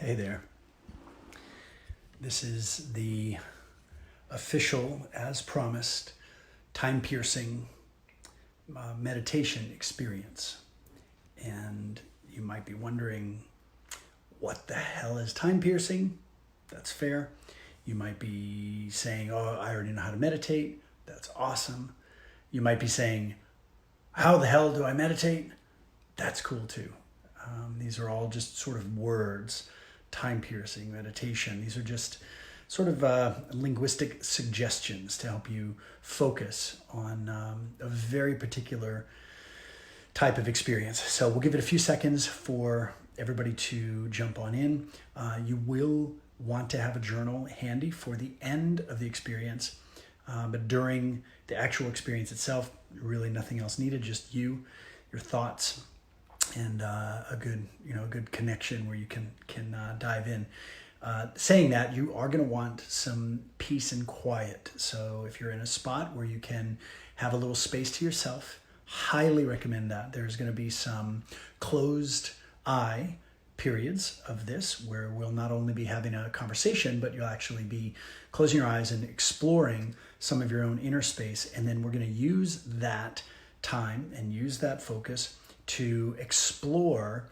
Hey there. This is the official, as promised, time-piercing meditation experience. And you might be wondering, what the hell is time-piercing? That's fair. You might be saying, oh, I already know how to meditate. That's awesome. You might be saying, how the hell do I meditate? That's cool too. These are all just sort of words. Time-piercing, meditation. These are just sort of linguistic suggestions to help you focus on a very particular type of experience. So we'll give it a few seconds for everybody to jump on in. You will want to have a journal handy for the end of the experience, but during the actual experience itself, really nothing else needed, just you, your thoughts, and a good connection where you can dive in. Saying that, you are going to want some peace and quiet. So if you're in a spot where you can have a little space to yourself, highly recommend that. There's going to be some closed eye periods of this where we'll not only be having a conversation, but you'll actually be closing your eyes and exploring some of your own inner space. And then we're going to use that time and use that focus to explore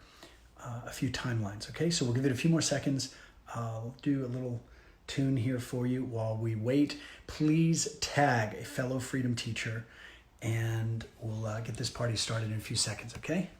a few timelines. Okay, so we'll give it a few more seconds. I'll do a little tune here for you while we wait. Please tag a fellow freedom teacher, and we'll get this party started in a few seconds, okay?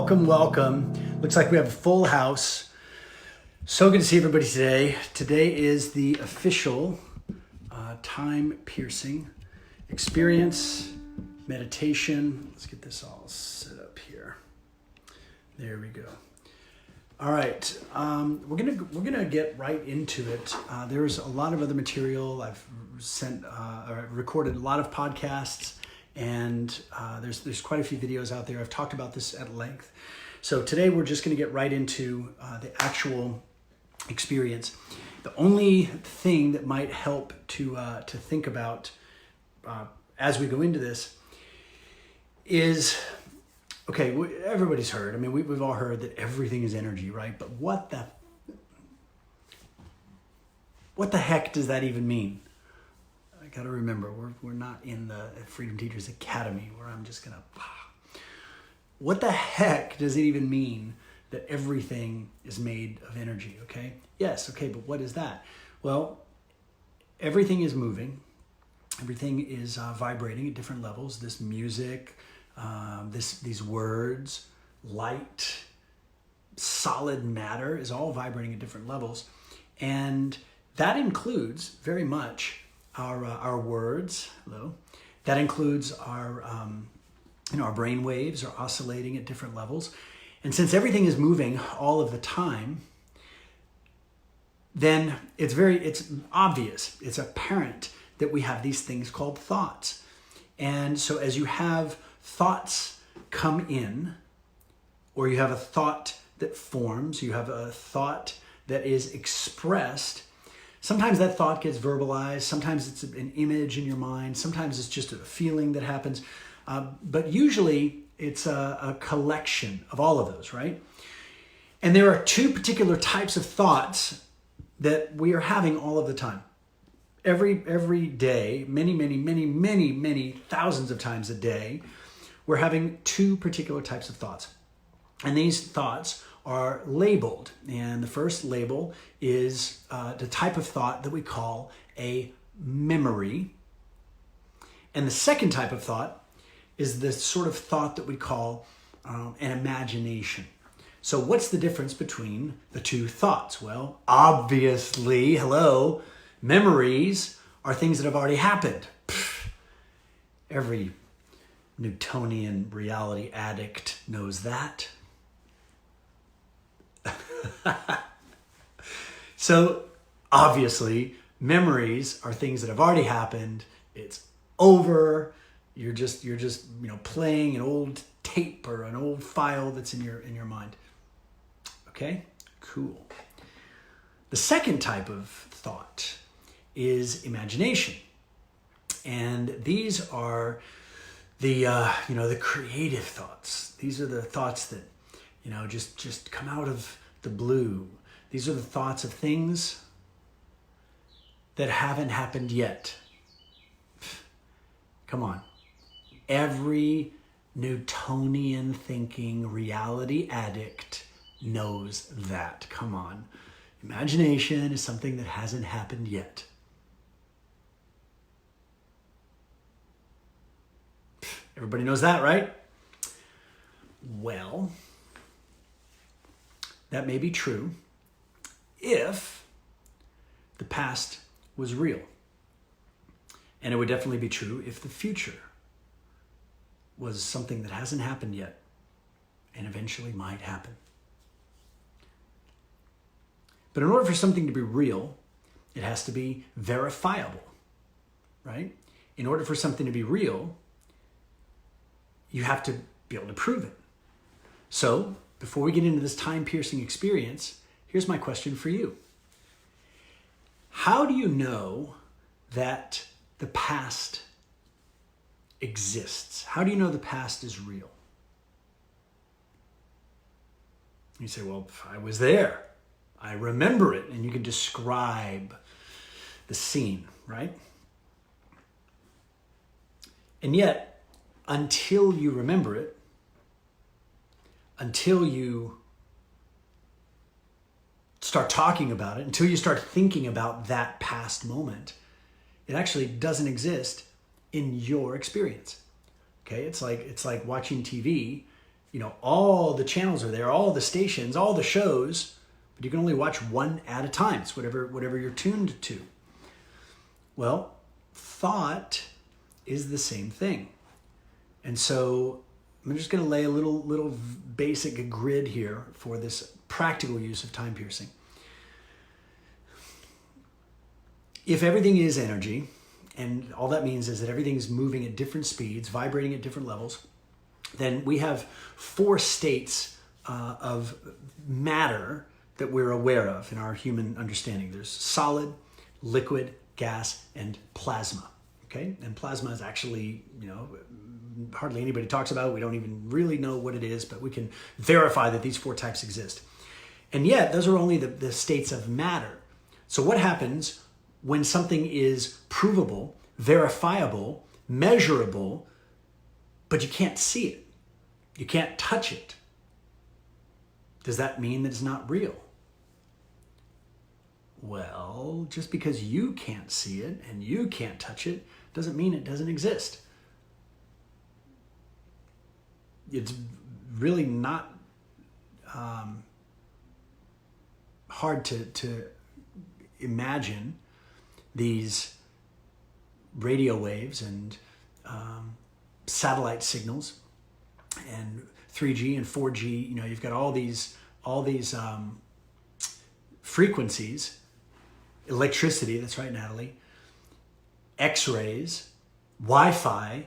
welcome, welcome. Looks like we have a full house. So good to see everybody today. Today is the official time-piercing experience meditation. Let's get this all set up here. There we go. All right, we're gonna get right into it. There's a lot of other material. I've recorded a lot of podcasts, and there's quite a few videos out there. I've talked about this at length. So today we're just gonna get right into the actual experience. The only thing that might help to think about as we go into this is, okay, everybody's heard. I mean, we've all heard that everything is energy, right? But what the heck does that even mean? I got to remember, we're not in the Freedom Teachers Academy where I'm just gonna. What the heck does it even mean that everything is made of energy? Okay. Yes. Okay. But what is that? Well, everything is moving. Everything is vibrating at different levels. This music. These words, light, solid matter is all vibrating at different levels, and that includes very much our words. Hello, that includes our our brain waves are oscillating at different levels, and since everything is moving all of the time, then it's obvious, it's apparent that we have these things called thoughts, and so as you have thoughts come in, or you have a thought that forms, you have a thought that is expressed. Sometimes that thought gets verbalized, sometimes it's an image in your mind, sometimes it's just a feeling that happens, but usually it's a collection of all of those, right? And there are two particular types of thoughts that we are having all of the time. Every day, many thousands of times a day, we're having two particular types of thoughts. And these thoughts are labeled. And the first label is the type of thought that we call a memory. And the second type of thought is the sort of thought that we call an imagination. So what's the difference between the two thoughts? Well, obviously, hello, memories are things that have already happened. Every Newtonian reality addict knows that. So obviously, memories are things that have already happened. It's over. You're just playing an old tape or an old file that's in your mind. Okay, cool. The second type of thought is imagination, and these are the creative thoughts. These are the thoughts that just come out of the blue. These are the thoughts of things that haven't happened yet. Come on. Every Newtonian thinking reality addict knows that. Come on. Imagination is something that hasn't happened yet. Everybody knows that, right? Well, that may be true if the past was real. And it would definitely be true if the future was something that hasn't happened yet and eventually might happen. But in order for something to be real, it has to be verifiable, right? In order for something to be real, you have to be able to prove it. So, before we get into this time-piercing experience, here's my question for you. How do you know that the past exists? How do you know the past is real? You say, well, I was there. I remember it. And you can describe the scene, right? And yet, until you remember it, until you start talking about it, until you start thinking about that past moment, it actually doesn't exist in your experience. Okay, it's like watching TV all the channels are there, all the stations, all the shows, but you can only watch one at a time. It's whatever you're tuned to. Well, thought is the same thing. And so I'm just going to lay a little basic grid here for this practical use of time piercing. If everything is energy, and all that means is that everything's moving at different speeds, vibrating at different levels, then we have 4 states of matter that we're aware of in our human understanding. There's solid, liquid, gas, and plasma. Okay? And plasma is actually, hardly anybody talks about it. We don't even really know what it is, but we can verify that these 4 types exist. And yet, those are only the states of matter. So what happens when something is provable, verifiable, measurable, but you can't see it? You can't touch it. Does that mean that it's not real? Well, just because you can't see it and you can't touch it doesn't mean it doesn't exist. It's really not hard to imagine these radio waves and satellite signals and 3G and 4G. You've got all these frequencies, electricity. That's right, Natalie. X-rays, Wi-Fi.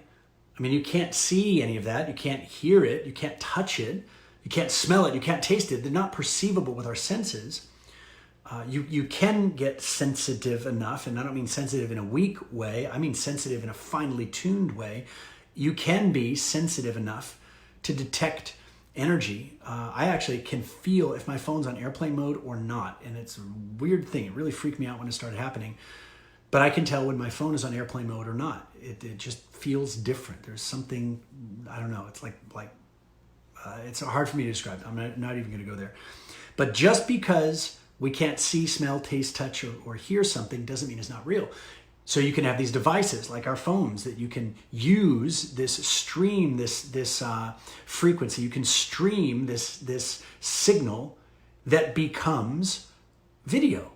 I mean, you can't see any of that. You can't hear it. You can't touch it. You can't smell it. You can't taste it. They're not perceivable with our senses. You can get sensitive enough, and I don't mean sensitive in a weak way. I mean sensitive in a finely tuned way. You can be sensitive enough to detect energy. I actually can feel if my phone's on airplane mode or not, and it's a weird thing. It really freaked me out when it started happening. But I can tell when my phone is on airplane mode or not. It just feels different. There's something, I don't know. It's like it's hard for me to describe. I'm not even going to go there. But just because we can't see, smell, taste, touch, or hear something doesn't mean it's not real. So you can have these devices like our phones that you can use this stream, this frequency. You can stream this signal that becomes video,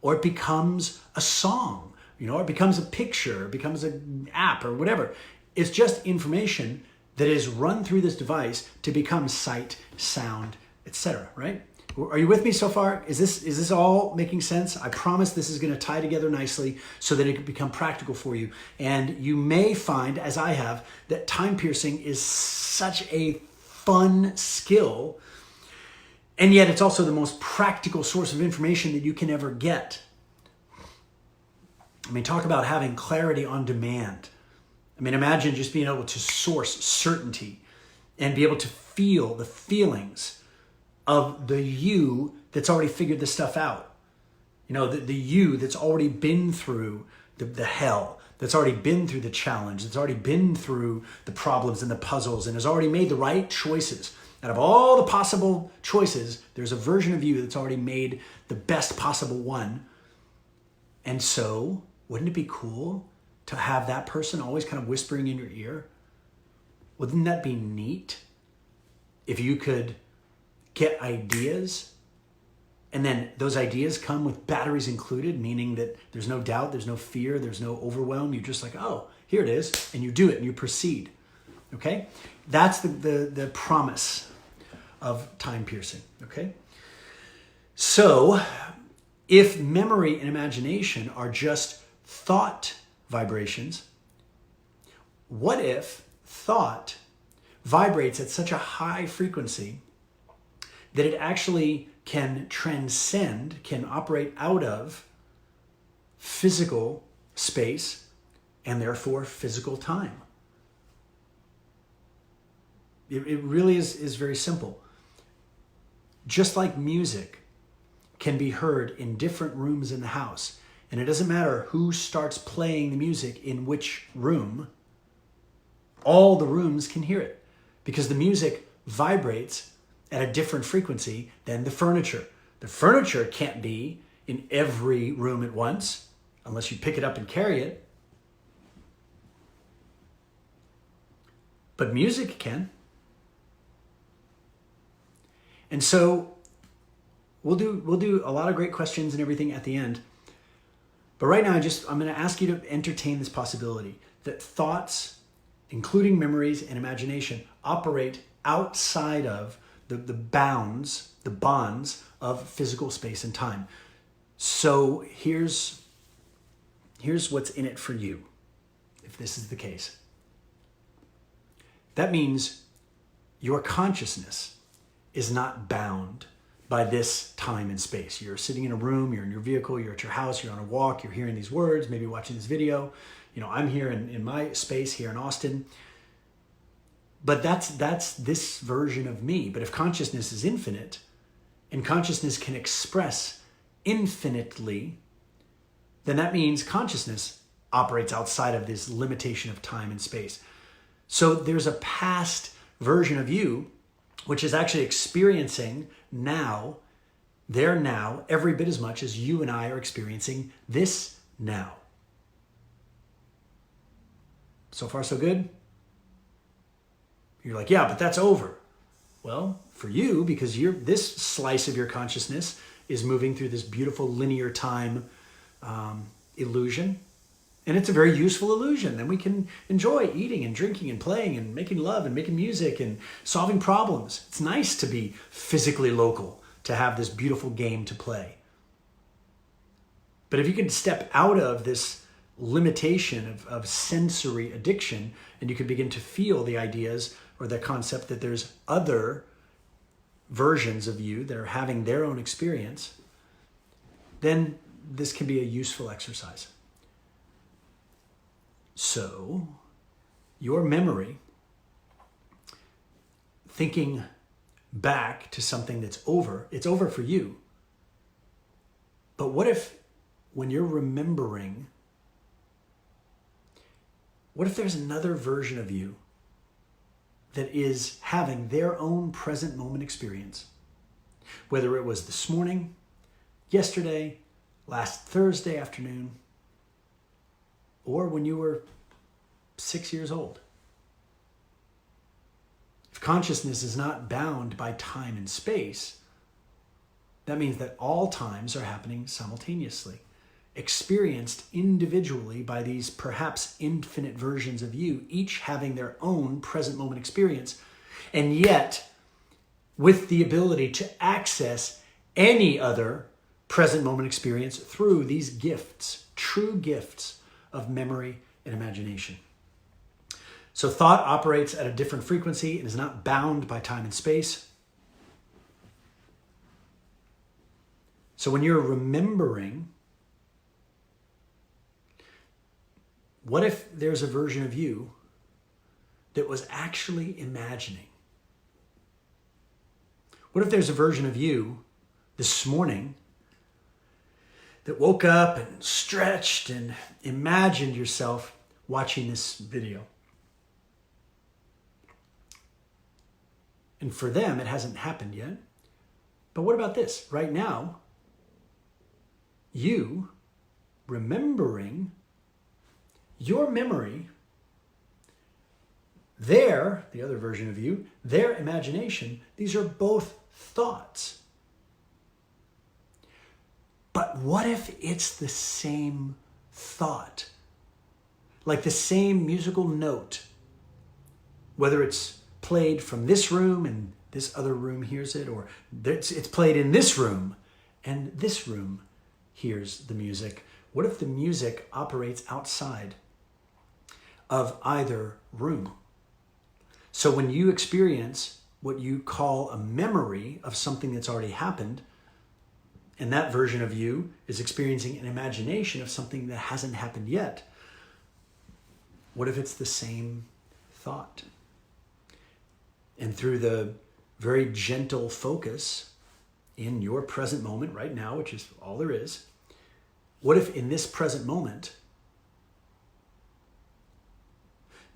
or it becomes a song, or it becomes a picture, it becomes an app or whatever. It's just information that is run through this device to become sight, sound, etc. Right? Are you with me so far? Is this all making sense? I promise this is going to tie together nicely so that it can become practical for you. And you may find, as I have, that time piercing is such a fun skill, and yet it's also the most practical source of information that you can ever get. I mean, talk about having clarity on demand. I mean, imagine just being able to source certainty and be able to feel the feelings of the you that's already figured this stuff out. The you that's already been through the hell, that's already been through the challenge, that's already been through the problems and the puzzles, and has already made the right choices. Out of all the possible choices, there's a version of you that's already made the best possible one. And so, wouldn't it be cool to have that person always kind of whispering in your ear? Wouldn't that be neat if you could get ideas, and then those ideas come with batteries included, meaning that there's no doubt, there's no fear, there's no overwhelm. You're just like, oh, here it is, and you do it and you proceed. Okay? That's the promise of time piercing. Okay? So, if memory and imagination are just thought vibrations, what if thought vibrates at such a high frequency that it actually can transcend, can operate out of physical space and therefore physical time? It really is very simple. Just like music can be heard in different rooms in the house, and it doesn't matter who starts playing the music in which room, all the rooms can hear it because the music vibrates at a different frequency than the furniture. The furniture can't be in every room at once unless you pick it up and carry it. But music can. And so we'll do a lot of great questions and everything at the end. But right now, I'm going to ask you to entertain this possibility that thoughts, including memories and imagination, operate outside of the bonds of physical space and time. So here's what's in it for you, if this is the case. That means your consciousness is not bound by this time and space. You're sitting in a room, you're in your vehicle, you're at your house, you're on a walk, you're hearing these words, maybe watching this video. I'm here in my space here in Austin. But that's this version of me. But if consciousness is infinite, and consciousness can express infinitely, then that means consciousness operates outside of this limitation of time and space. So there's a past version of you, which is actually experiencing now, their now, every bit as much as you and I are experiencing this now. So far, so good? You're like, yeah, but that's over. Well, for you, because this slice of your consciousness is moving through this beautiful linear time illusion. And it's a very useful illusion. Then we can enjoy eating and drinking and playing and making love and making music and solving problems. It's nice to be physically local, to have this beautiful game to play. But if you can step out of this limitation of sensory addiction, and you can begin to feel the ideas or the concept that there's other versions of you that are having their own experience, then this can be a useful exercise. So, your memory, thinking back to something that's over, it's over for you. But what if, when you're remembering, what if there's another version of you that is having their own present moment experience? Whether it was this morning, yesterday, last Thursday afternoon, or when you were 6 years old. If consciousness is not bound by time and space, that means that all times are happening simultaneously, experienced individually by these perhaps infinite versions of you, each having their own present moment experience, and yet with the ability to access any other present moment experience through these gifts, true gifts of memory and imagination. So thought operates at a different frequency and is not bound by time and space. So when you're remembering, what if there's a version of you that was actually imagining? What if there's a version of you this morning that woke up and stretched and imagined yourself watching this video? And for them, it hasn't happened yet. But what about this? Right now, you remembering your memory, the other version of you, their imagination, these are both thoughts. But what if it's the same thought? Like the same musical note, whether it's played from this room and this other room hears it, or it's played in this room and this room hears the music. What if the music operates outside of either room? So when you experience what you call a memory of something that's already happened, and that version of you is experiencing an imagination of something that hasn't happened yet, what if it's the same thought? And through the very gentle focus in your present moment right now, which is all there is, what if in this present moment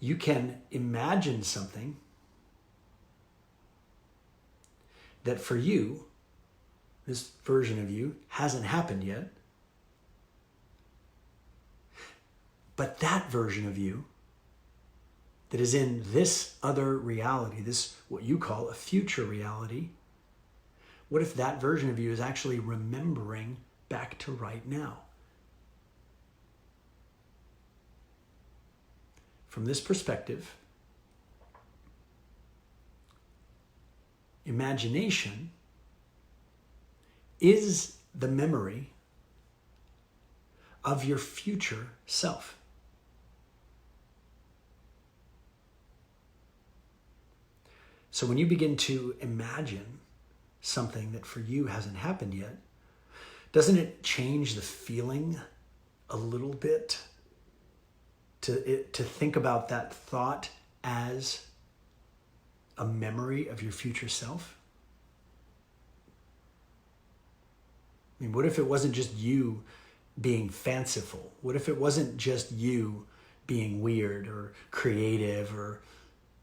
you can imagine something that for you, this version of you, hasn't happened yet, but that version of you that is in this other reality, this what you call a future reality, What if that version of you is actually remembering back to right now? From this perspective, imagination is the memory of your future self. So when you begin to imagine something that for you hasn't happened yet, doesn't it change the feeling a little bit to think about that thought as a memory of your future self? I mean, what if it wasn't just you being fanciful? What if it wasn't just you being weird or creative? Or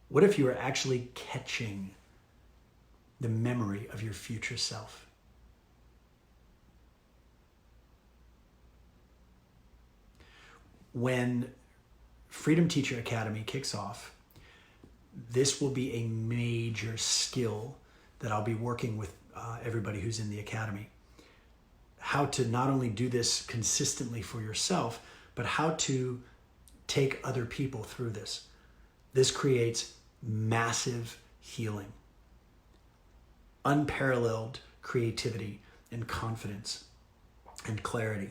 what if you were actually catching the memory of your future self? When Freedom Teacher Academy kicks off, this will be a major skill that I'll be working with everybody who's in the academy. How to not only do this consistently for yourself, but how to take other people through this. This creates massive healing, unparalleled creativity and confidence and clarity.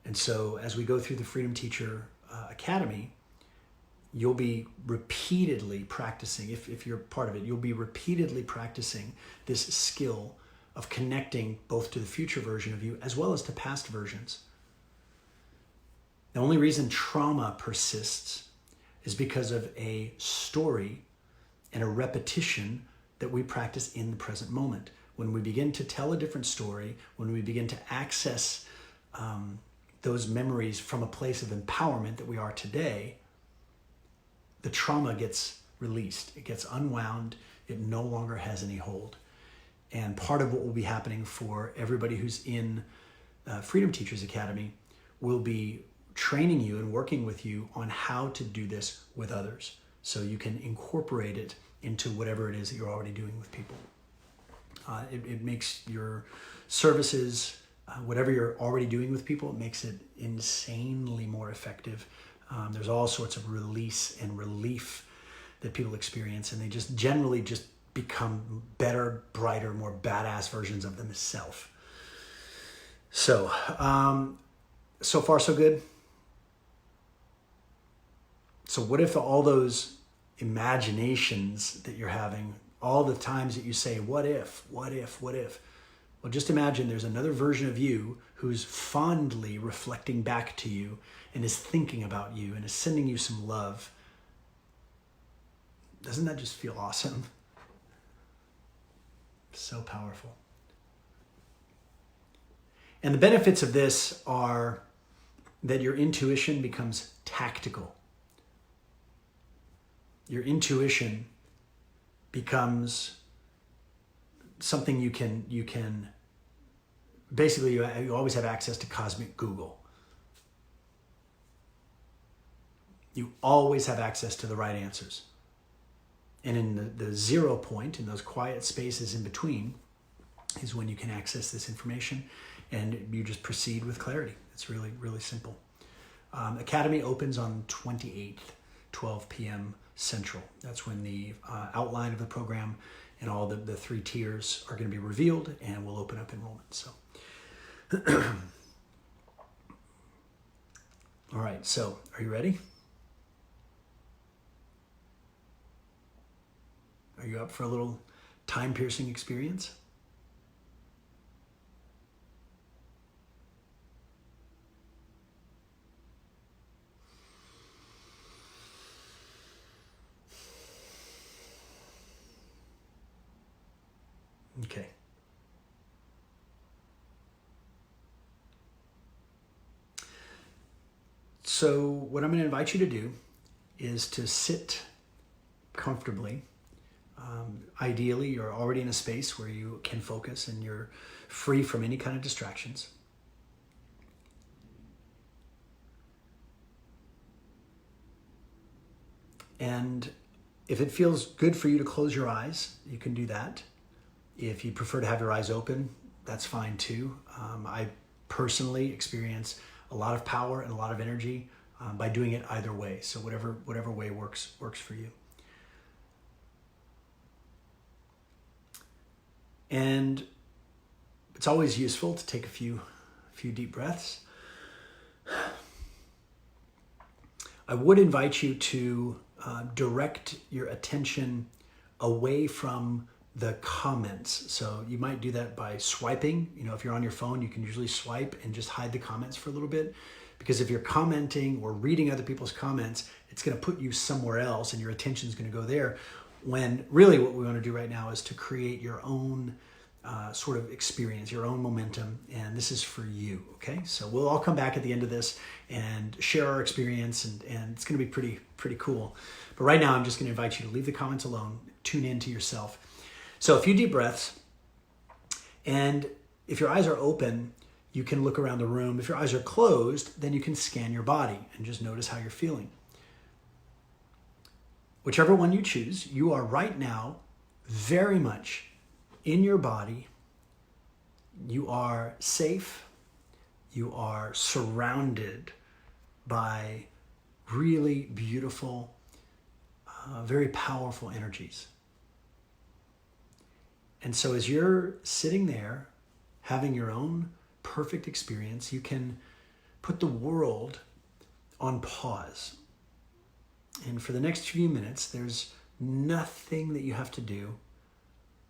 And so as we go through the Freedom Teacher Academy, you'll be repeatedly practicing, if you're part of it, you'll be repeatedly practicing this skill of connecting both to the future version of you as well as to past versions. The only reason trauma persists is because of a story and a repetition that we practice in the present moment. When we begin to tell a different story, when we begin to access those memories from a place of empowerment that we are today, the trauma gets released. It gets unwound. It no longer has any hold. And part of what will be happening for everybody who's in Freedom Teachers Academy will be training you and working with you on how to do this with others, so you can incorporate it into whatever it is that you're already doing with people. It makes your services, whatever you're already doing with people, it makes it insanely more effective. There's all sorts of release and relief that people experience, and they just generally just become better, brighter, more badass versions of themselves. So, so far so good. So what if all those imaginations that you're having, all the times that you say, what if? Well, just imagine there's another version of you who's fondly reflecting back to you and is thinking about you and is sending you some love. Doesn't that just feel awesome? So powerful. And the benefits of this are that your intuition becomes tactical. Your intuition becomes something you can basically, you always have access to cosmic Google. You always have access to the right answers. And in the 0 point, in those quiet spaces in between, is when you can access this information and you just proceed with clarity. It's really, really simple. Academy opens on 28th, 12 p.m. Central. That's when the outline of the program and all the 3 tiers are going to be revealed, and we'll open up enrollment. So, all right. So, are you ready? Are you up for a little time-piercing experience? Okay. So what I'm going to invite you to do is to sit comfortably. Ideally, you're already in a space where you can focus and you're free from any kind of distractions. And if it feels good for you to close your eyes, you can do that. If you prefer to have your eyes open, that's fine too. I personally experience a lot of power and a lot of energy by doing it either way. So whatever way works for you. And it's always useful to take a few deep breaths. I would invite you to direct your attention away from the comments. So you might do that by swiping. If you're on your phone, you can usually swipe and just hide the comments for a little bit. Because if you're commenting or reading other people's comments, it's going to put you somewhere else and your attention is going to go there. When really what we want to do right now is to create your own sort of experience, your own momentum, and this is for you, okay? So we'll all come back at the end of this and share our experience, and it's going to be pretty cool. But right now, I'm just going to invite you to leave the comments alone, tune in to yourself. So a few deep breaths, and if your eyes are open, you can look around the room. If your eyes are closed, then you can scan your body and just notice how you're feeling. Whichever one you choose, you are right now very much in your body. You are safe. You are surrounded by really beautiful, very powerful energies. And so as you're sitting there, having your own perfect experience, you can put the world on pause. And for the next few minutes, there's nothing that you have to do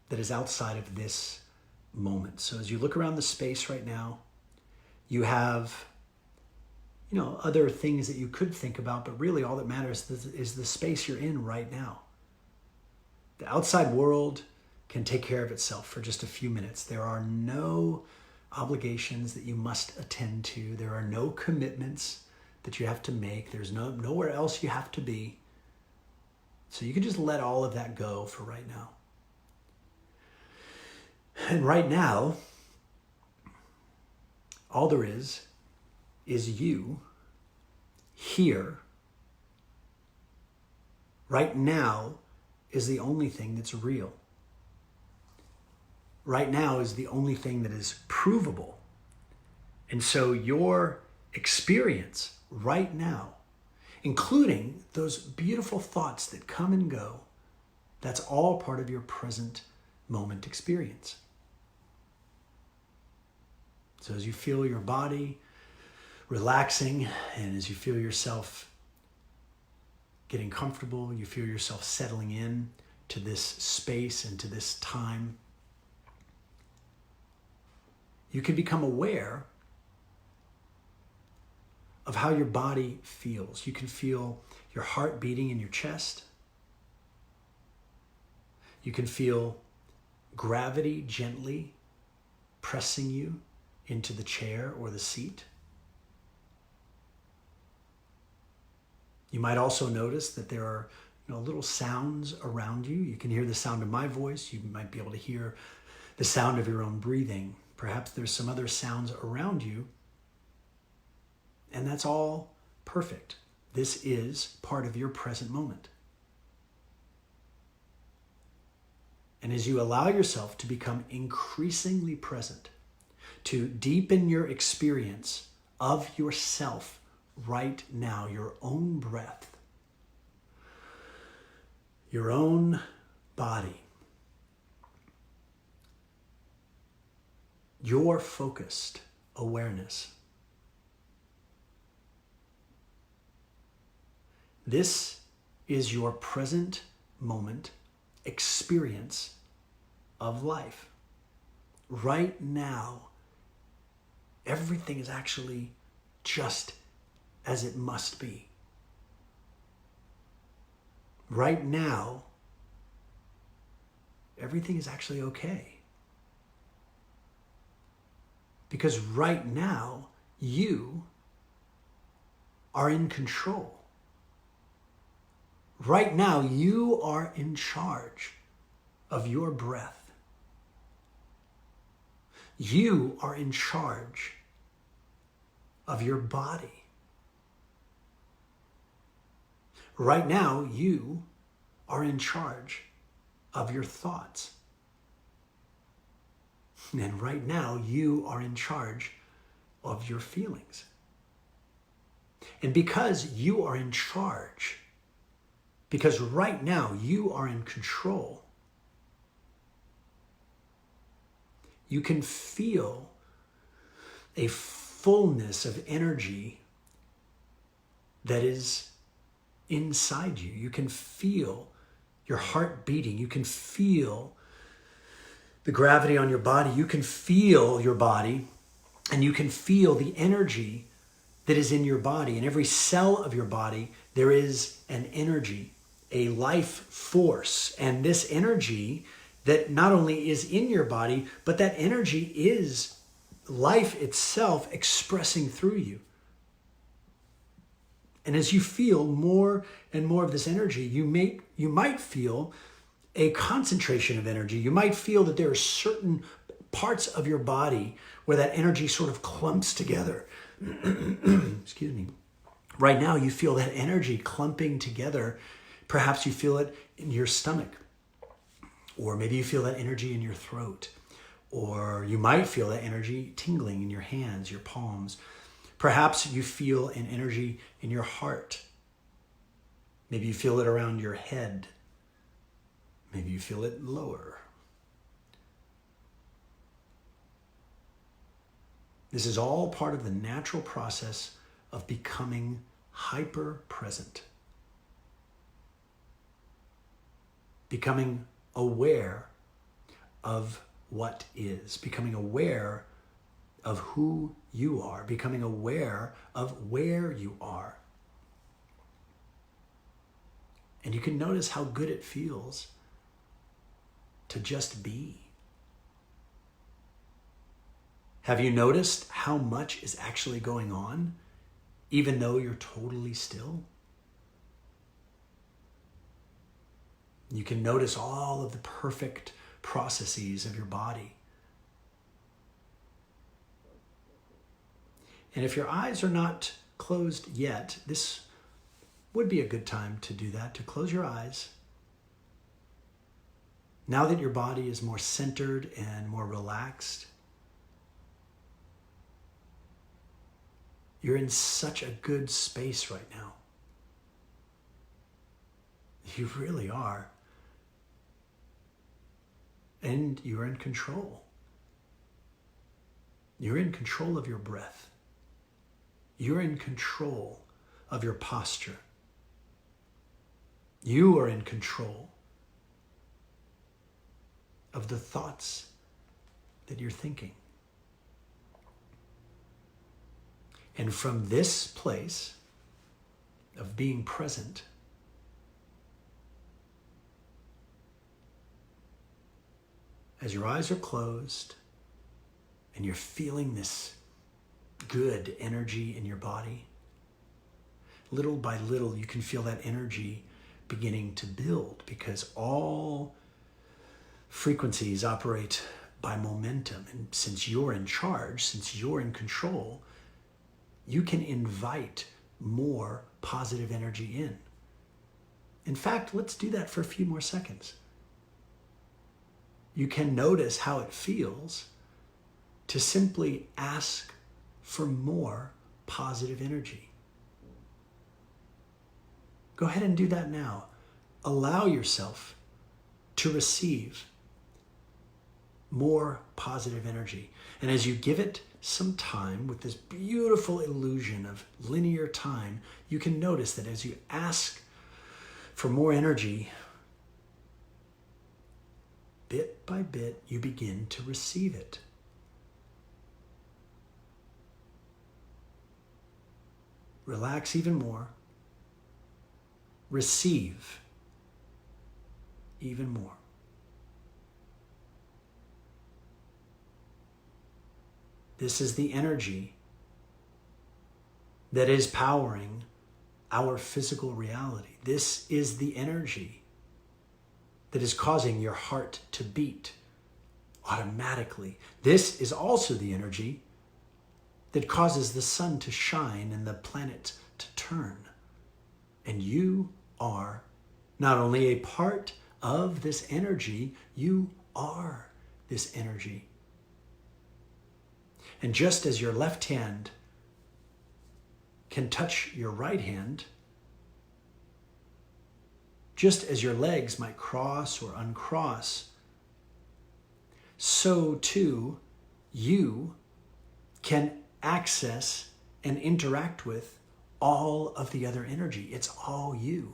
that is outside of this moment. So as you look around the space right now, you have, other things that you could think about, but really all that matters is the space you're in right now. The outside world can take care of itself for just a few minutes. There are no obligations that you must attend to. There are no commitments that you have to make. There's nowhere else you have to be. So you can just let all of that go for right now. And right now, all there is you here. Right now is the only thing that's real. Right now is the only thing that is provable. And so your experience right now, including those beautiful thoughts that come and go, that's all part of your present moment experience. So as you feel your body relaxing, and as you feel yourself getting comfortable, you feel yourself settling in to this space and to this time, you can become aware of how your body feels. You can feel your heart beating in your chest. You can feel gravity gently pressing you into the chair or the seat. You might also notice that there are little sounds around you. You can hear the sound of my voice. You might be able to hear the sound of your own breathing. Perhaps there's some other sounds around you. And that's all perfect. This is part of your present moment. And as you allow yourself to become increasingly present, to deepen your experience of yourself right now, your own breath, your own body, your focused awareness. This is your present moment experience of life. Right now, everything is actually just as it must be. Right now, everything is actually okay. Because right now, you are in control. Right now, you are in charge of your breath. You are in charge of your body. Right now, you are in charge of your thoughts. And right now, you are in charge of your feelings. And because you are in charge, because right now you are in control, you can feel a fullness of energy that is inside you. You can feel your heart beating. You can feel the gravity on your body. You can feel your body, and you can feel the energy that is in your body. In every cell of your body, there is an energy, a life force. And this energy that not only is in your body, but that energy is life itself expressing through you. And as you feel more and more of this energy, you might feel a concentration of energy. You might feel that there are certain parts of your body where that energy sort of clumps together. Excuse me. Right now, you feel that energy clumping together. Perhaps you feel it in your stomach, or maybe you feel that energy in your throat, or you might feel that energy tingling in your hands, your palms. Perhaps you feel an energy in your heart. Maybe you feel it around your head. Maybe you feel it lower. This is all part of the natural process of becoming hyper-present. Becoming aware of what is. Becoming aware of who you are. Becoming aware of where you are. And you can notice how good it feels to just be. Have you noticed how much is actually going on, even though you're totally still? You can notice all of the perfect processes of your body. And if your eyes are not closed yet, this would be a good time to do that, to close your eyes. Now that your body is more centered and more relaxed, you're in such a good space right now. You really are. And you're in control. You're in control of your breath. You're in control of your posture. You are in control of the thoughts that you're thinking. And from this place of being present, as your eyes are closed and you're feeling this good energy in your body, little by little you can feel that energy beginning to build, because all frequencies operate by momentum. And since you're in charge, since you're in control, you can invite more positive energy in. In fact, let's do that for a few more seconds. You can notice how it feels to simply ask for more positive energy. Go ahead and do that now. Allow yourself to receive more positive energy. And as you give it some time with this beautiful illusion of linear time, you can notice that as you ask for more energy, bit by bit, you begin to receive it. Relax even more. Receive even more. This is the energy that is powering our physical reality. This is the energy that is causing your heart to beat automatically. This is also the energy that causes the sun to shine and the planet to turn. And you are not only a part of this energy, you are this energy. And just as your left hand can touch your right hand, just as your legs might cross or uncross, so too you can access and interact with all of the other energy. It's all you.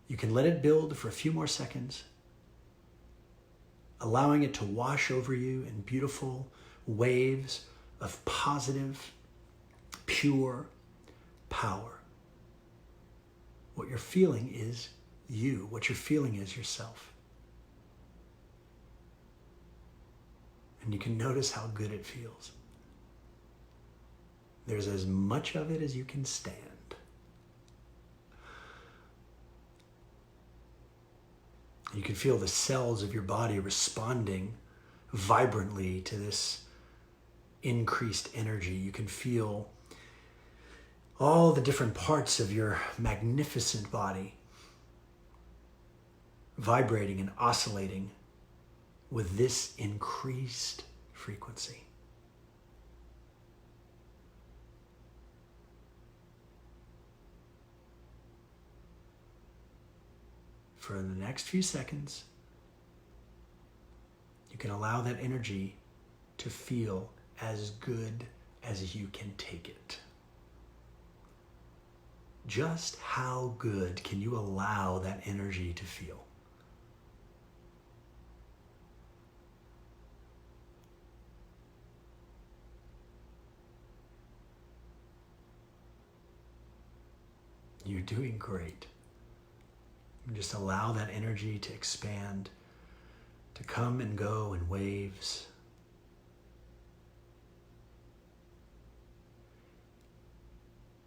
You can let it build for a few more seconds, allowing it to wash over you in beautiful waves of positive, pure power. What you're feeling is you. What you're feeling is yourself. And you can notice how good it feels. There's as much of it as you can stand. You can feel the cells of your body responding vibrantly to this increased energy. You can feel all the different parts of your magnificent body vibrating and oscillating with this increased frequency. For the next few seconds, you can allow that energy to feel as good as you can take it. Just how good can you allow that energy to feel? You're doing great. Just allow that energy to expand, to come and go in waves.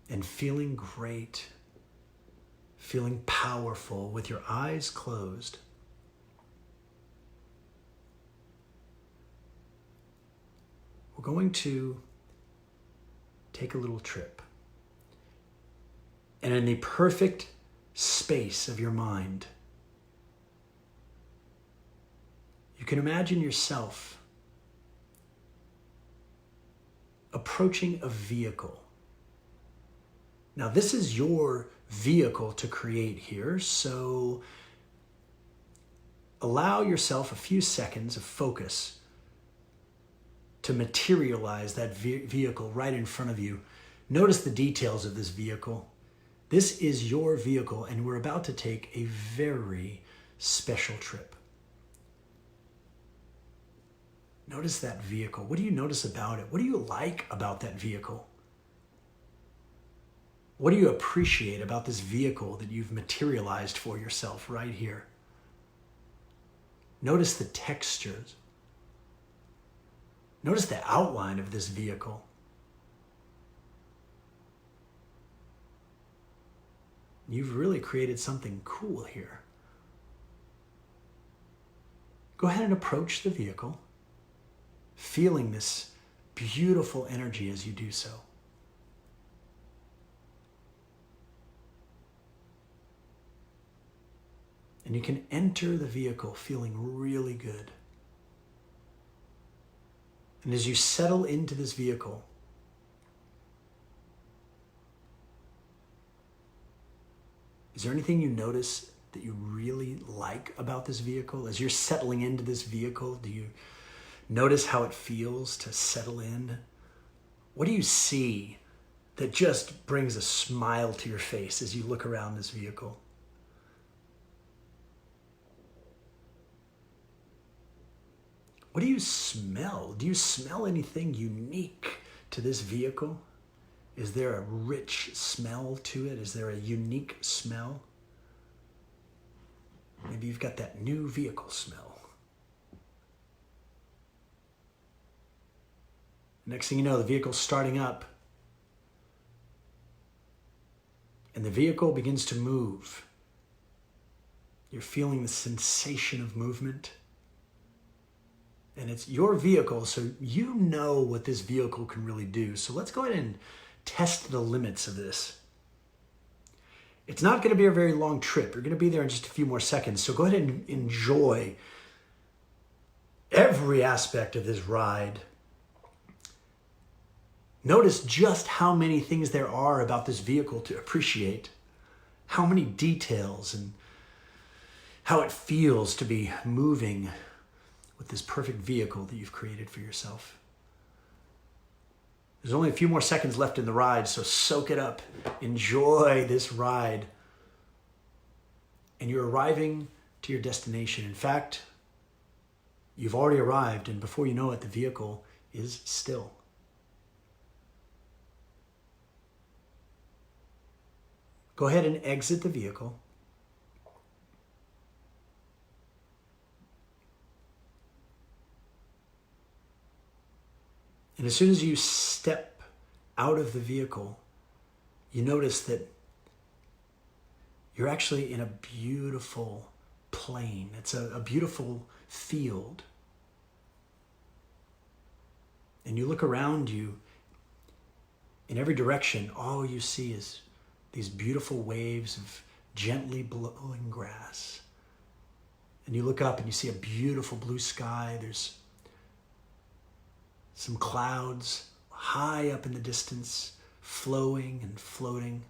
And feeling great, feeling powerful with your eyes closed. We're going to take a little trip. And in the perfect space of your mind, you can imagine yourself approaching a vehicle. Now, this is your vehicle to create here, so allow yourself a few seconds of focus to materialize that vehicle right in front of you. Notice the details of this vehicle. This is your vehicle, and we're about to take a very special trip. Notice that vehicle. What do you notice about it? What do you like about that vehicle? What do you appreciate about this vehicle that you've materialized for yourself right here? Notice the textures. Notice the outline of this vehicle. You've really created something cool here. Go ahead and approach the vehicle, feeling this beautiful energy as you do so. And you can enter the vehicle feeling really good. And as you settle into this vehicle, is there anything you notice that you really like about this vehicle? As you're settling into this vehicle, do you notice how it feels to settle in? What do you see that just brings a smile to your face as you look around this vehicle? What do you smell? Do you smell anything unique to this vehicle? Is there a rich smell to it? Is there a unique smell? Maybe you've got that new vehicle smell. Next thing you know, the vehicle's starting up. And the vehicle begins to move. You're feeling the sensation of movement. And it's your vehicle, so you know what this vehicle can really do. So let's go ahead and test the limits of this. It's not going to be a very long trip. You're going to be there in just a few more seconds. So go ahead and enjoy every aspect of this ride. Notice just how many things there are about this vehicle to appreciate, how many details, and how it feels to be moving with this perfect vehicle that you've created for yourself. There's only a few more seconds left in the ride, so soak it up. Enjoy this ride. And you're arriving to your destination. In fact, you've already arrived, and before you know it, the vehicle is still. Go ahead and exit the vehicle. And as soon as you step out of the vehicle, you notice that you're actually in a beautiful plain. It's a beautiful field. And you look around you, in every direction, all you see is these beautiful waves of gently blowing grass. And you look up and you see a beautiful blue sky. There's some clouds high up in the distance, flowing and floating.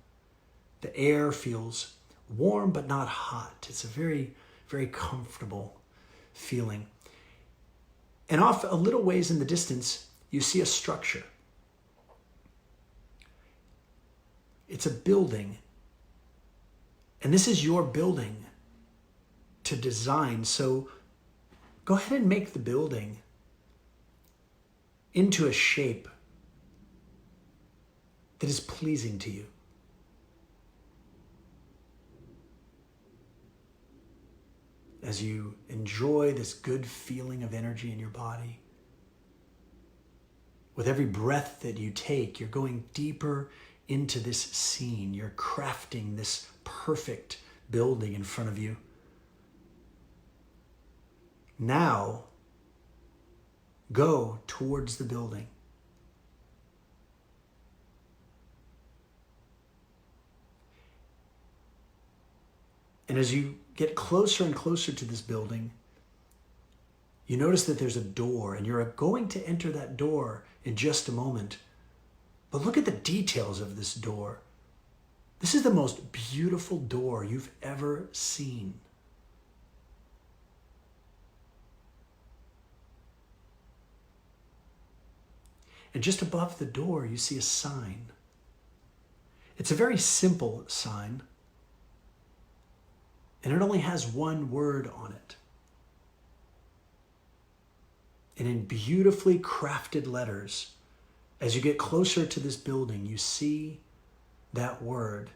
The air feels warm but not hot. It's a very, very comfortable feeling. And off a little ways in the distance, you see a structure. It's a building. And this is your building to design. So go ahead and make the building into a shape that is pleasing to you. As you enjoy this good feeling of energy in your body, with every breath that you take, you're going deeper into this scene. You're crafting this perfect building in front of you. Now, go towards the building. And as you get closer and closer to this building, you notice that there's a door, and you're going to enter that door in just a moment. But look at the details of this door. This is the most beautiful door you've ever seen. And just above the door, you see a sign. It's a very simple sign, and it only has one word on it. And in beautifully crafted letters, as you get closer to this building, you see that word,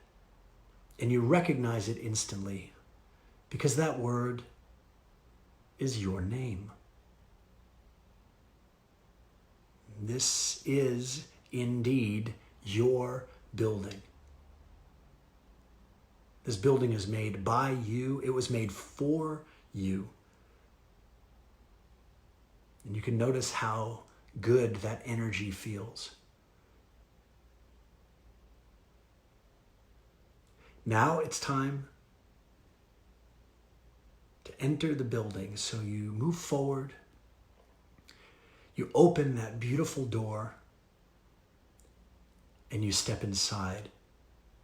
and you recognize it instantly, because that word is your name. This is indeed your building. This building is made by you. It was made for you. And you can notice how good that energy feels. Now it's time to enter the building. So you move forward. You open that beautiful door and you step inside.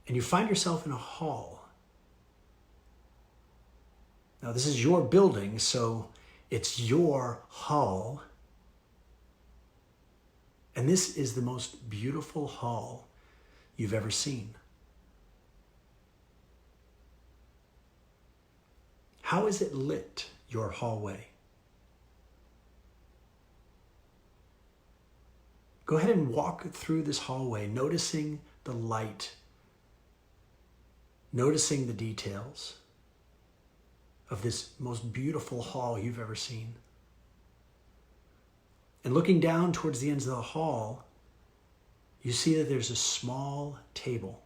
And you find yourself in a hall. Now, this is your building, so it's your hall. And this is the most beautiful hall you've ever seen. How is it lit, your hallway? Go ahead and walk through this hallway, noticing the light, noticing the details of this most beautiful hall you've ever seen. And looking down towards the ends of the hall, you see that there's a small table.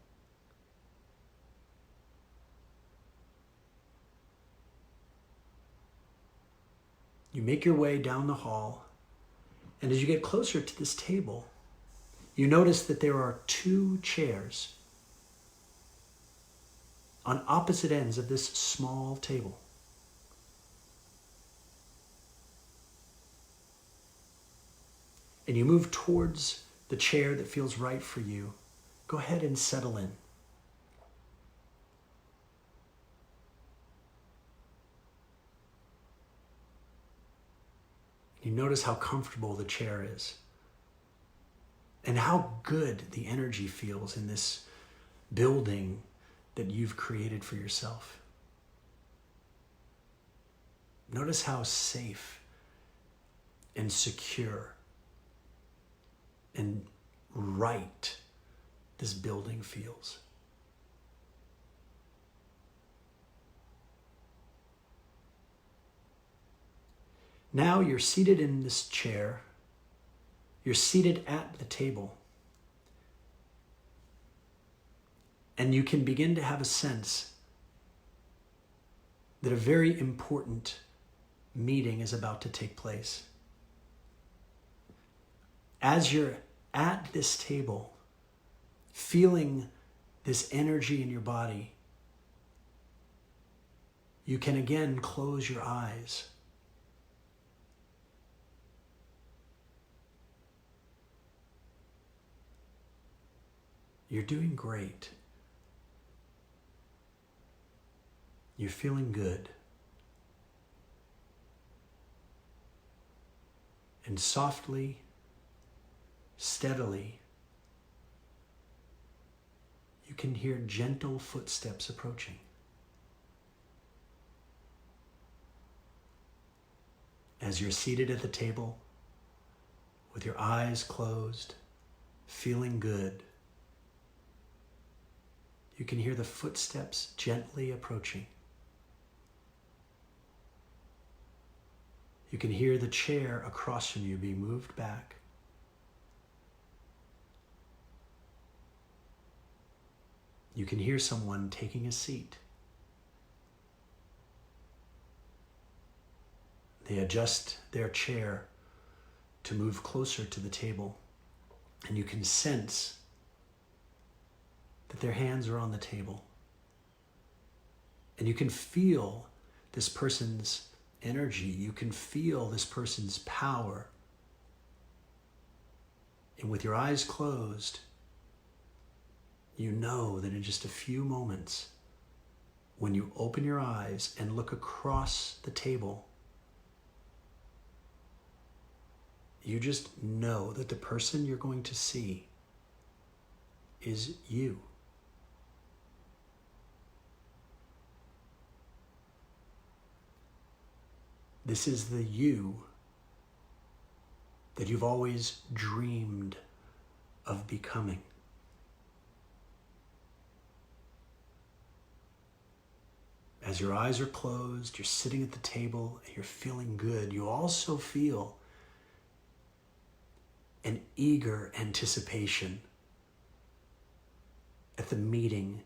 You make your way down the hall, and as you get closer to this table, you notice that there are 2 chairs on opposite ends of this small table. and you move towards the chair that feels right for you, go ahead and settle in. You notice how comfortable the chair is and how good the energy feels in this building that you've created for yourself. Notice how safe and secure and right this building feels. Now you're seated in this chair. You're seated at the table. And you can begin to have a sense that a very important meeting is about to take place. As you're at this table, feeling this energy in your body, you can again close your eyes. You're doing great. You're feeling good. And softly, steadily, you can hear gentle footsteps approaching. As you're seated at the table, with your eyes closed, feeling good, you can hear the footsteps gently approaching. You can hear the chair across from you be moved back. You can hear someone taking a seat. They adjust their chair to move closer to the table, and you can sense that their hands are on the table. And you can feel this person's energy. You can feel this person's power. And with your eyes closed, you know that in just a few moments, when you open your eyes and look across the table, you just know that the person you're going to see is you. This is the you that you've always dreamed of becoming. As your eyes are closed, you're sitting at the table, and you're feeling good. You also feel an eager anticipation at the meeting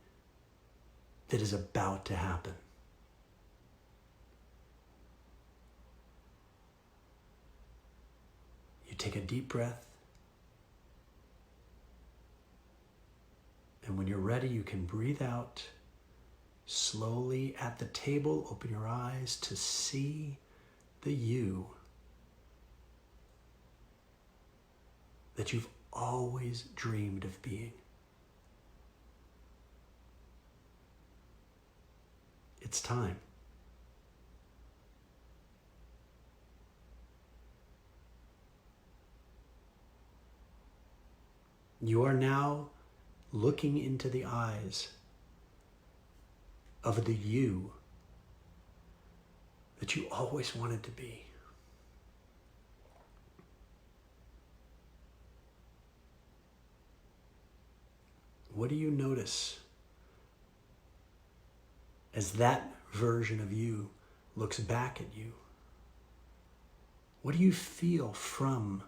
that is about to happen. You take a deep breath, and when you're ready, you can breathe out slowly at the table. Open your eyes to see the you that you've always dreamed of being. It's time. You are now looking into the eyes of the you that you always wanted to be. What do you notice as that version of you looks back at you? What do you feel from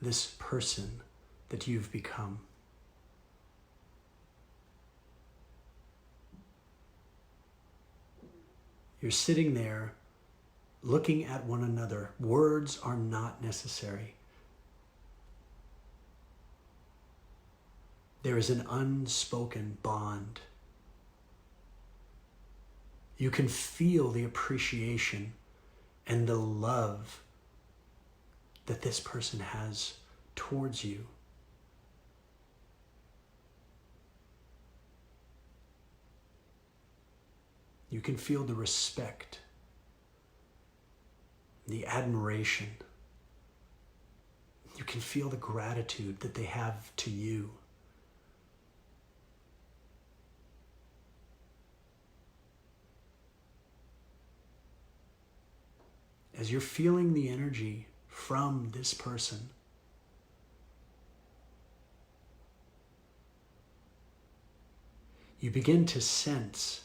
this person that you've become? You're sitting there looking at one another. Words are not necessary. There is an unspoken bond. You can feel the appreciation and the love that this person has towards you. You can feel the respect, the admiration. You can feel the gratitude that they have to you. As you're feeling the energy from this person, you begin to sense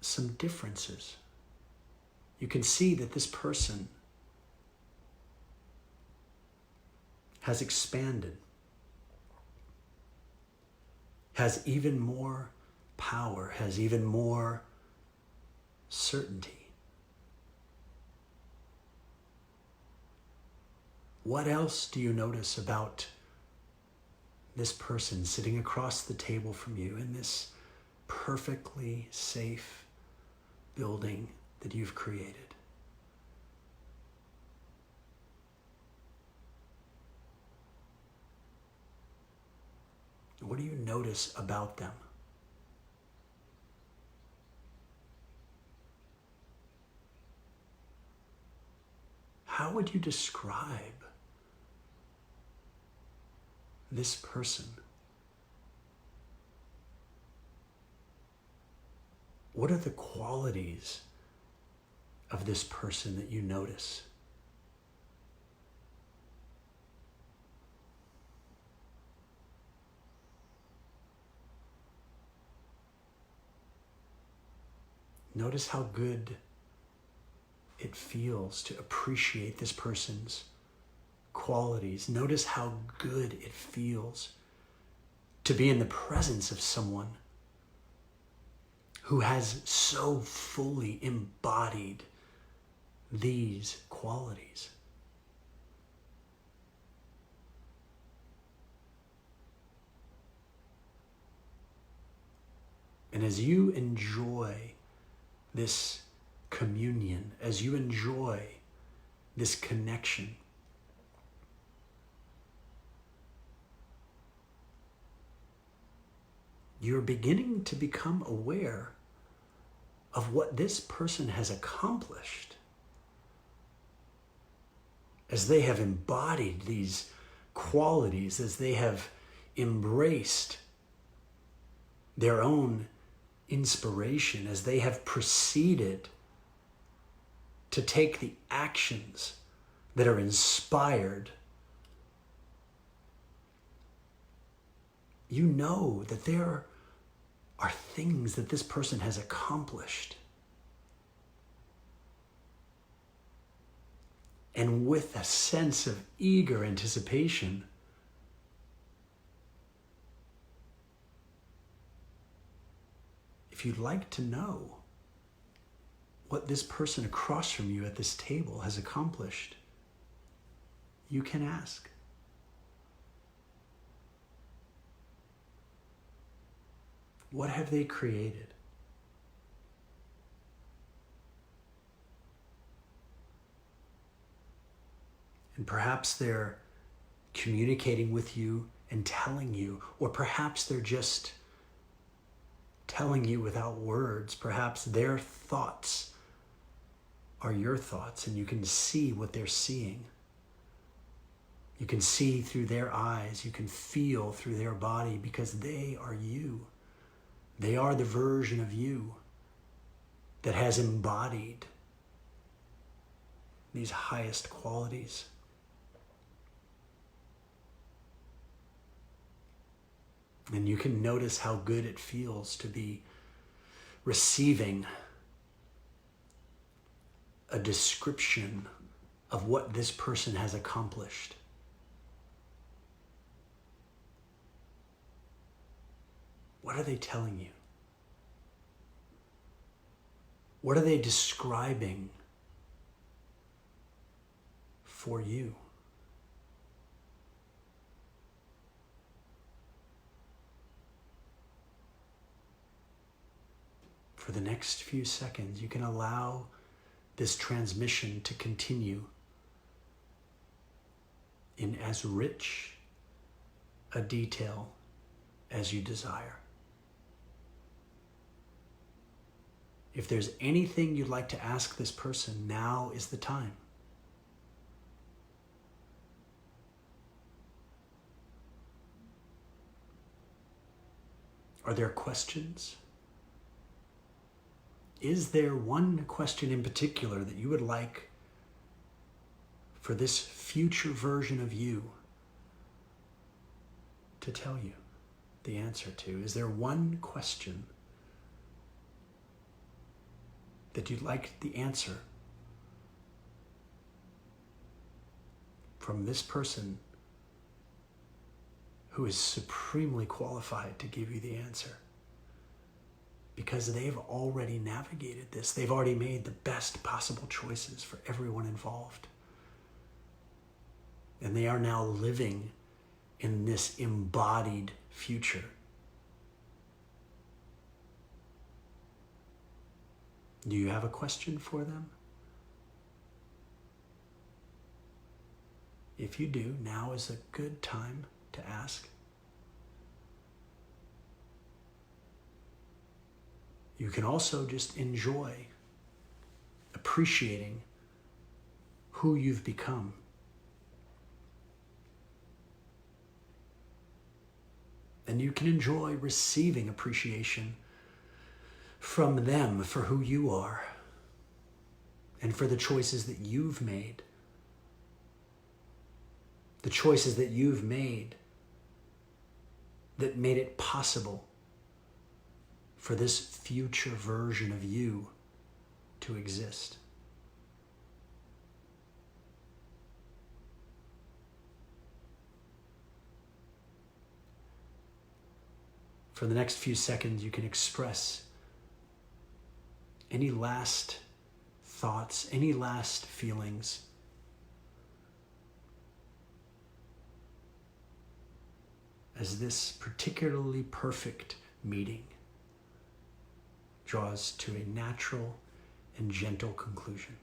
some differences. You can see that this person has expanded, has even more power, has even more certainty. What else do you notice about this person sitting across the table from you in this perfectly safe building that you've created? What do you notice about them? How would you describe this person? What are the qualities of this person that you notice? Notice how good it feels to appreciate this person's qualities. Notice how good it feels to be in the presence of someone who has so fully embodied these qualities. And as you enjoy this communion, as you enjoy this connection, you're beginning to become aware of what this person has accomplished as they have embodied these qualities, as they have embraced their own inspiration, as they have proceeded to take the actions that are inspired. You know that there are things that this person has accomplished. And with a sense of eager anticipation, if you'd like to know what this person across from you at this table has accomplished, you can ask. What have they created? And perhaps they're communicating with you and telling you, or perhaps they're just telling you without words. Perhaps their thoughts are your thoughts, and you can see what they're seeing. You can see through their eyes. You can feel through their body, because they are you. They are the version of you that has embodied these highest qualities. And you can notice how good it feels to be receiving a description of what this person has accomplished. What are they telling you? What are they describing for you? For the next few seconds, you can allow this transmission to continue in as rich a detail as you desire. If there's anything you'd like to ask this person, now is the time. Are there questions? Is there one question in particular that you would like for this future version of you to tell you the answer to? Is there one question that you'd like the answer from this person who is supremely qualified to give you the answer? Because they've already navigated this. They've already made the best possible choices for everyone involved. And they are now living in this embodied future. Do you have a question for them? If you do, now is a good time to ask. You can also just enjoy appreciating who you've become. And you can enjoy receiving appreciation from them for who you are and for the choices that you've made. The choices that you've made that made it possible for this future version of you to exist. For the next few seconds, you can express any last thoughts, any last feelings. As this particularly perfect meeting draws to a natural and gentle conclusion.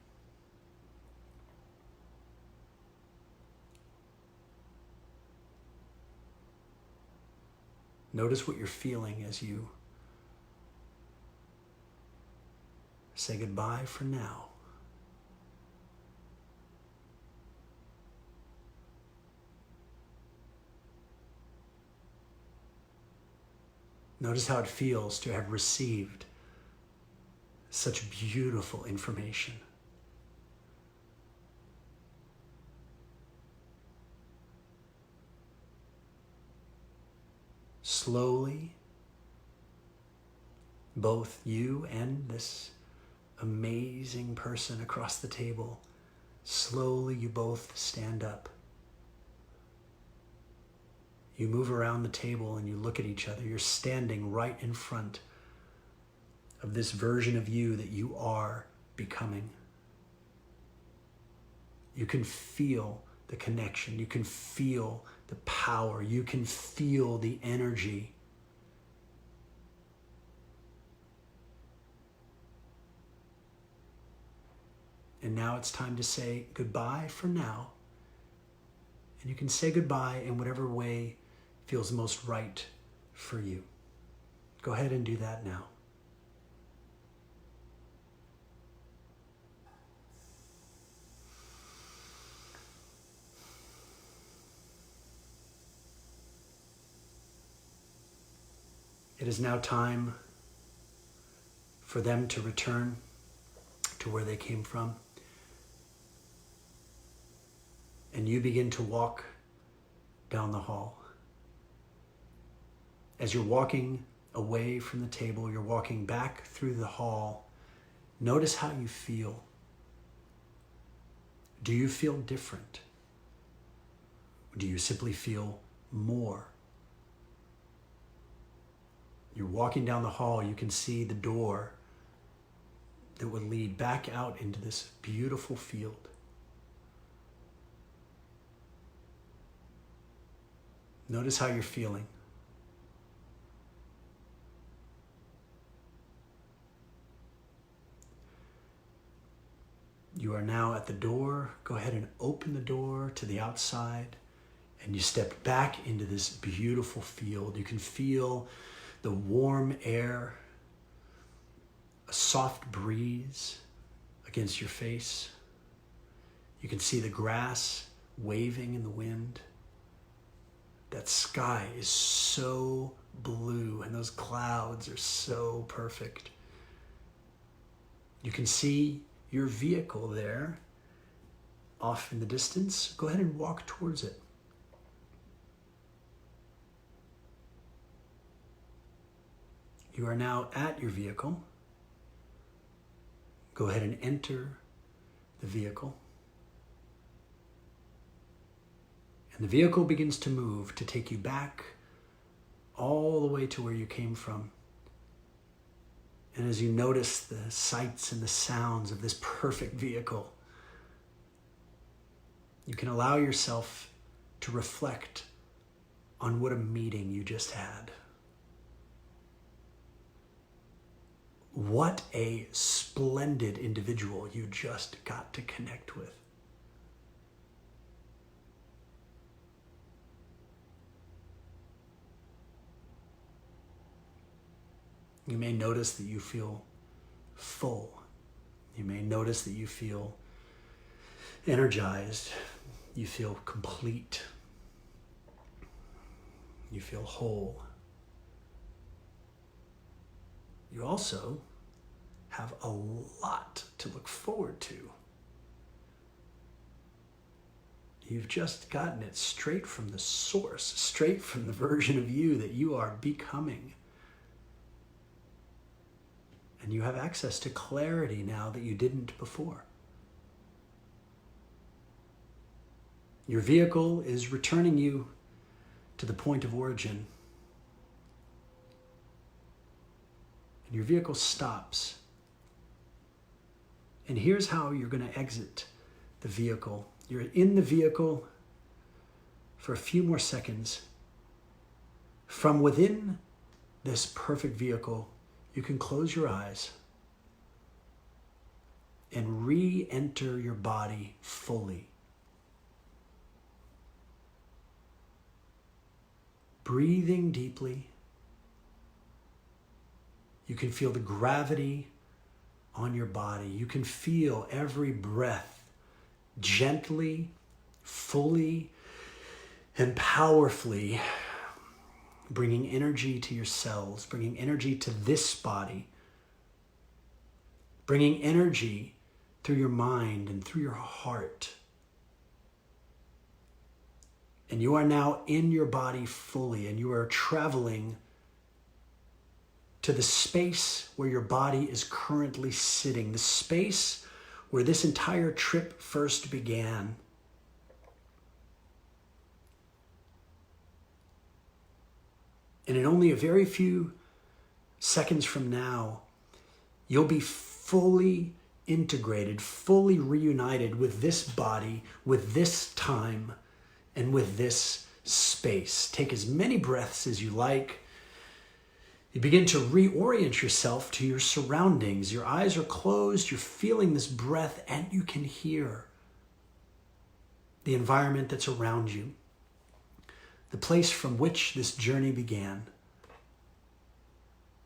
Notice what you're feeling as you say goodbye for now. Notice how it feels to have received such beautiful information. Slowly, both you and this amazing person across the table, slowly you both stand up. You move around the table and you look at each other. You're standing right in front of this version of you that you are becoming. You can feel the connection. You can feel the power. You can feel the energy. And now it's time to say goodbye for now. And you can say goodbye in whatever way feels most right for you. Go ahead and do that now. It is now time for them to return to where they came from. And you begin to walk down the hall. As you're walking away from the table, you're walking back through the hall. Notice how you feel. Do you feel different? Do you simply feel more? You're walking down the hall, you can see the door that would lead back out into this beautiful field. Notice how you're feeling. You are now at the door. Go ahead and open the door to the outside, and you step back into this beautiful field. You can feel the warm air, a soft breeze against your face. You can see the grass waving in the wind. That sky is so blue, and those clouds are so perfect. You can see your vehicle there off in the distance. Go ahead and walk towards it. You are now at your vehicle. Go ahead and enter the vehicle. And the vehicle begins to move to take you back all the way to where you came from. And as you notice the sights and the sounds of this perfect vehicle, you can allow yourself to reflect on what a meeting you just had. What a splendid individual you just got to connect with. You may notice that you feel full. You may notice that you feel energized. You feel complete. You feel whole. You also have a lot to look forward to. You've just gotten it straight from the source, straight from the version of you that you are becoming. And you have access to clarity now that you didn't before. Your vehicle is returning you to the point of origin. And your vehicle stops. And here's how you're going to exit the vehicle. You're in the vehicle for a few more seconds. From within this perfect vehicle, you can close your eyes and re-enter your body fully. Breathing deeply. You can feel the gravity on your body. You can feel every breath gently, fully, and powerfully bringing energy to your cells, bringing energy to this body, bringing energy through your mind and through your heart. And you are now in your body fully, and you are traveling to the space where your body is currently sitting, the space where this entire trip first began. And in only a very few seconds from now, you'll be fully integrated, fully reunited with this body, with this time, and with this space. Take as many breaths as you like. You begin to reorient yourself to your surroundings. Your eyes are closed, you're feeling this breath, and you can hear the environment that's around you, the place from which this journey began.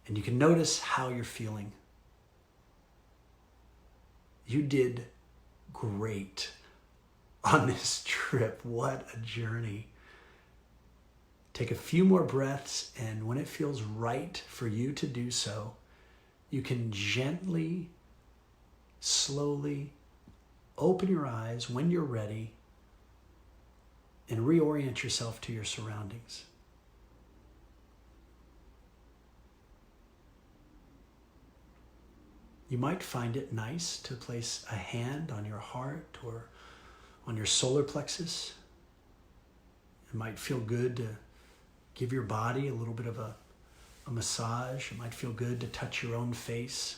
And you can notice how you're feeling. You did great on this trip. What a journey. Take a few more breaths, and when it feels right for you to do so, you can gently, slowly open your eyes when you're ready and reorient yourself to your surroundings. You might find it nice to place a hand on your heart or on your solar plexus. It might feel good to give your body a little bit of a massage. It might feel good to touch your own face,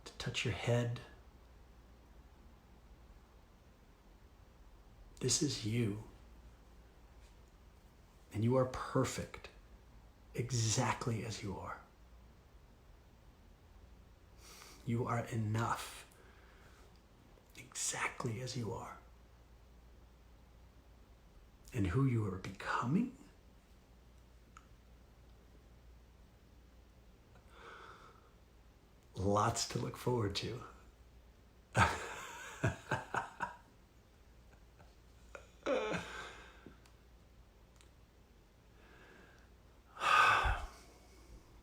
to touch your head. This is you. And you are perfect, exactly as you are. You are enough. exactly as you are. And who you are becoming, lots to look forward to.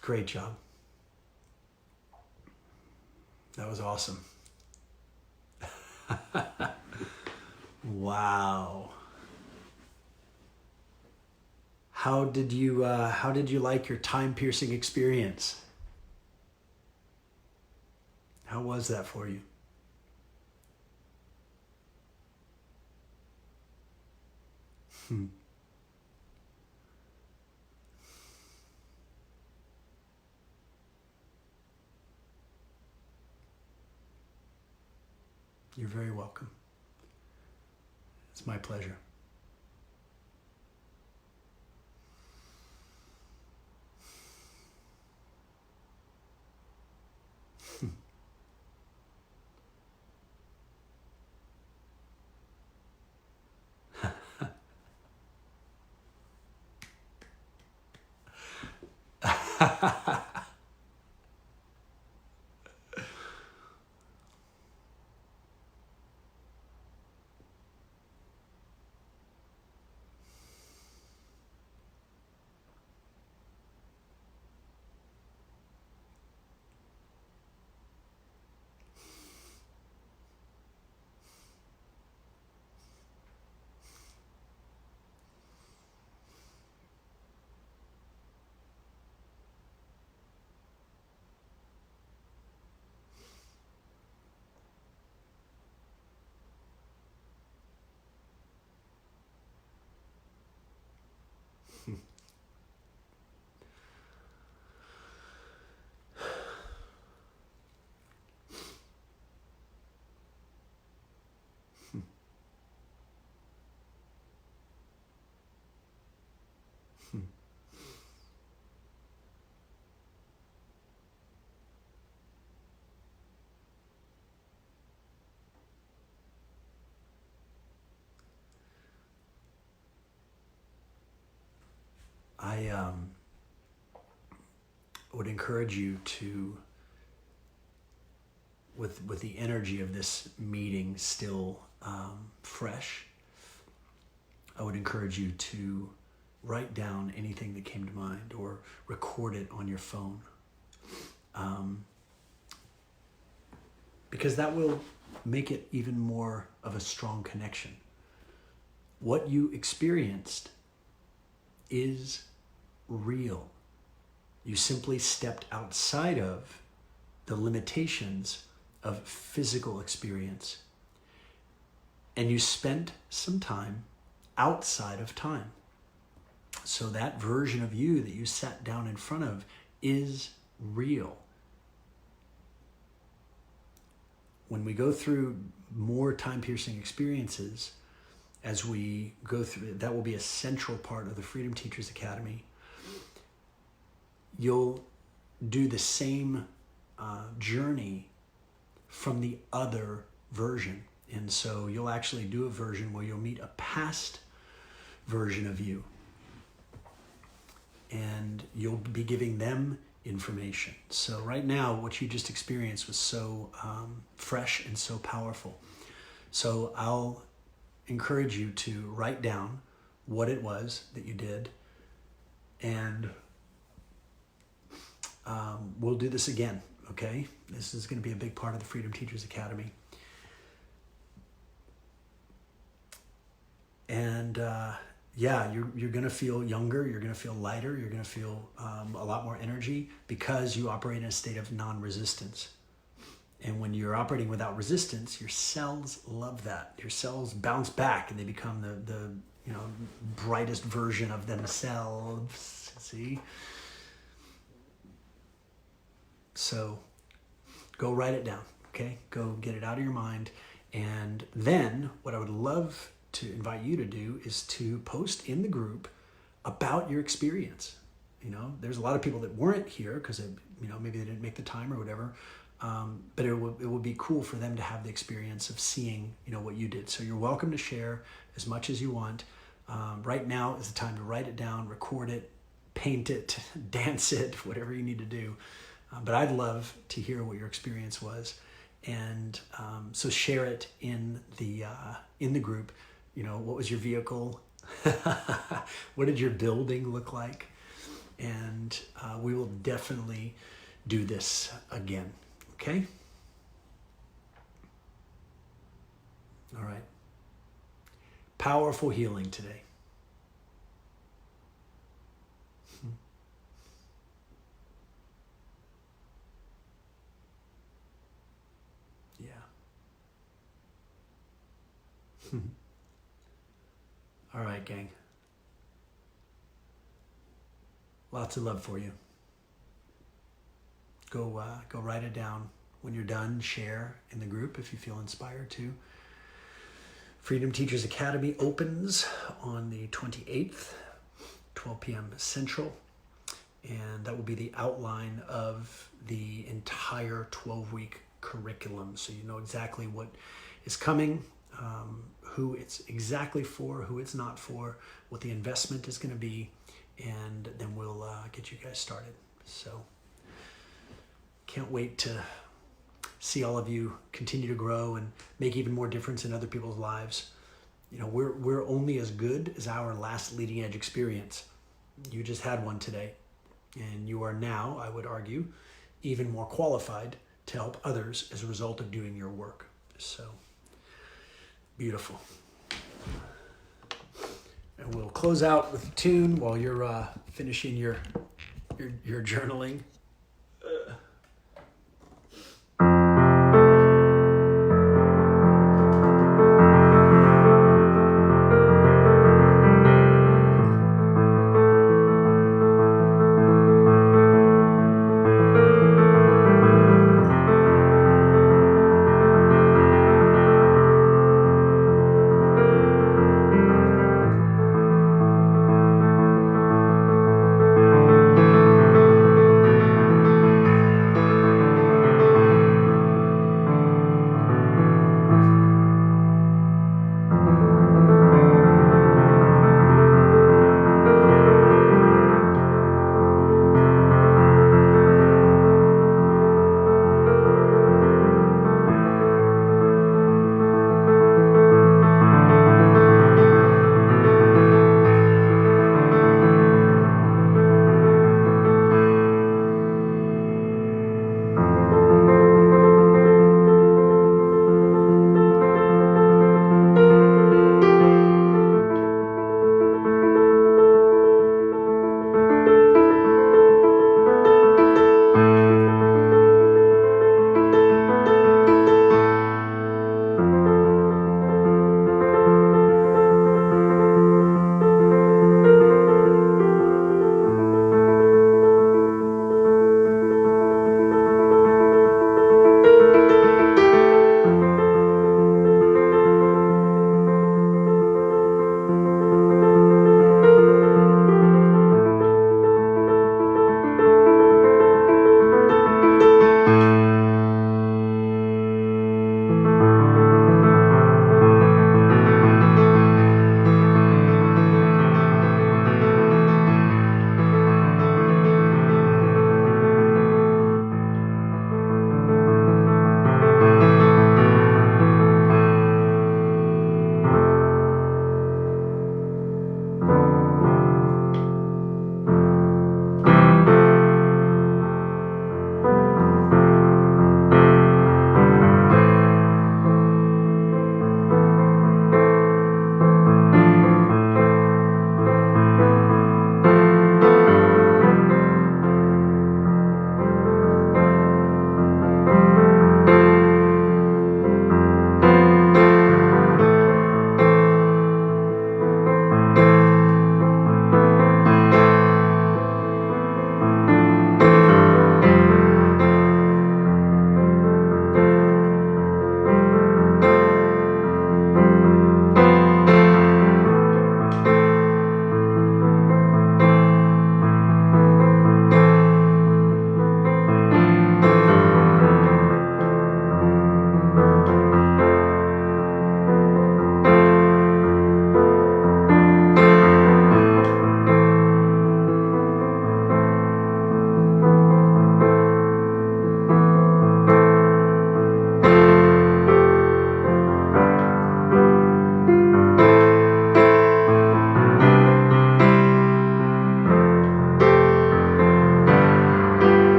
Great job. That was awesome. Wow. How did you like your time-piercing experience? How was that for you? You're very welcome. It's my pleasure. I would encourage you to, with the energy of this meeting still fresh, I would encourage you to write down anything that came to mind or record it on your phone. Because that will make it even more of a strong connection. What you experienced is real. You simply stepped outside of the limitations of physical experience, and you spent some time outside of time. So that version of you that you sat down in front of is real. When we go through more time-piercing experiences, as we go through, that will be a central part of the Freedom Teachers Academy. You'll do the same journey from the other version. And so you'll actually do a version where you'll meet a past version of you. And you'll be giving them information. So right now, what you just experienced was so fresh and so powerful. So I'll encourage you to write down what it was that you did, and we'll do this again, okay? This is going to be a big part of the Freedom Teachers Academy. And yeah, you're going to feel younger, you're going to feel lighter, you're going to feel a lot more energy because you operate in a state of non-resistance. And when you're operating without resistance, your cells love that. Your cells bounce back and they become the brightest version of themselves. See? So go write it down, okay? Go get it out of your mind. And then what I would love to invite you to do is to post in the group about your experience. There's a lot of people that weren't here because maybe they didn't make the time or whatever. But it would be cool for them to have the experience of seeing, what you did. So you're welcome to share as much as you want. Right now is the time to write it down, record it, paint it, dance it, whatever you need to do. But I'd love to hear what your experience was. And so share it in the group. What was your vehicle? What did your building look like? And we will definitely do this again. Okay? All right. Powerful healing today. Yeah. All right, gang. Lots of love for you. Go write it down. When you're done, share in the group if you feel inspired to. Freedom Teachers Academy opens on the 28th, 12 p.m. Central. And that will be the outline of the entire 12-week curriculum. So you know exactly what is coming, who it's exactly for, who it's not for, what the investment is going to be, and then we'll get you guys started. So can't wait to see all of you continue to grow and make even more difference in other people's lives. We're only as good as our last leading edge experience. You just had one today, and you are now, I would argue, even more qualified to help others as a result of doing your work. So beautiful. And we'll close out with a tune while you're finishing your journaling.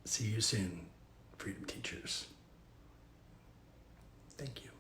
See you soon, Freedom Teachers. Thank you.